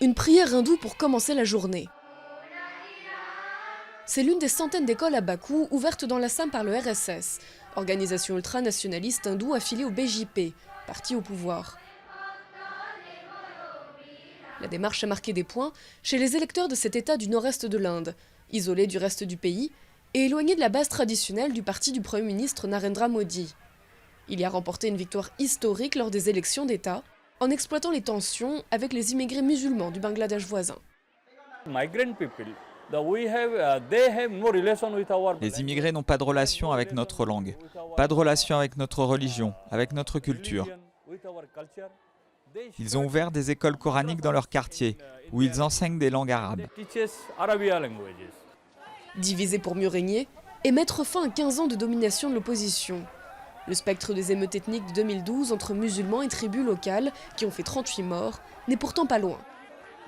Une prière hindoue pour commencer la journée. C'est l'une des centaines d'écoles à Bakou ouvertes dans l'Assam par le RSS, organisation ultranationaliste hindoue affiliée au BJP, parti au pouvoir. La démarche a marqué des points chez les électeurs de cet État du nord-est de l'Inde, isolé du reste du pays et éloigné de la base traditionnelle du parti du Premier ministre Narendra Modi. Il y a remporté une victoire historique lors des élections d'État, en exploitant les tensions avec les immigrés musulmans du Bangladesh voisin. Les immigrés n'ont pas de relation avec notre langue, pas de relation avec notre religion, avec notre culture. Ils ont ouvert des écoles coraniques dans leur quartier, où ils enseignent des langues arabes. Diviser pour mieux régner et mettre fin à 15 ans de domination de l'opposition. Le spectre des émeutes ethniques de 2012 entre musulmans et tribus locales, qui ont fait 38 morts, n'est pourtant pas loin.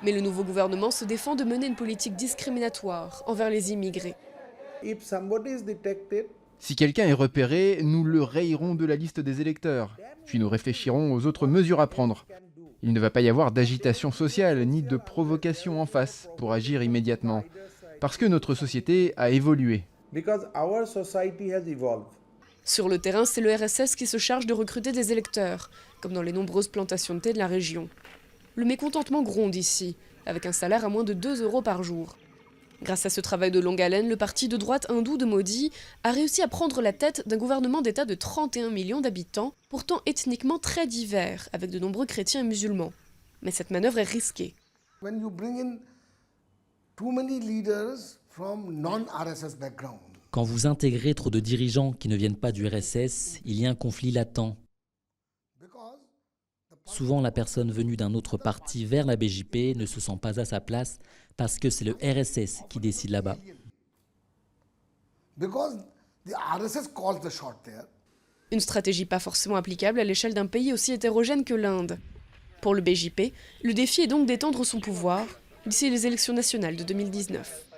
Mais le nouveau gouvernement se défend de mener une politique discriminatoire envers les immigrés. Si quelqu'un est repéré, nous le rayerons de la liste des électeurs. Puis nous réfléchirons aux autres mesures à prendre. Il ne va pas y avoir d'agitation sociale ni de provocation en face pour agir immédiatement. Parce que notre société a évolué. Sur le terrain, c'est le RSS qui se charge de recruter des électeurs, comme dans les nombreuses plantations de thé de la région. Le mécontentement gronde ici, avec un salaire à moins de 2 € par jour. Grâce à ce travail de longue haleine, le parti de droite hindou de Modi a réussi à prendre la tête d'un gouvernement d'État de 31 millions d'habitants, pourtant ethniquement très divers, avec de nombreux chrétiens et musulmans. Mais cette manœuvre est risquée. Quand vous intégrez trop de dirigeants qui ne viennent pas du RSS, il y a un conflit latent. Souvent, la personne venue d'un autre parti vers la BJP ne se sent pas à sa place parce que c'est le RSS qui décide là-bas. Une stratégie pas forcément applicable à l'échelle d'un pays aussi hétérogène que l'Inde. Pour le BJP, le défi est donc d'étendre son pouvoir d'ici les élections nationales de 2019.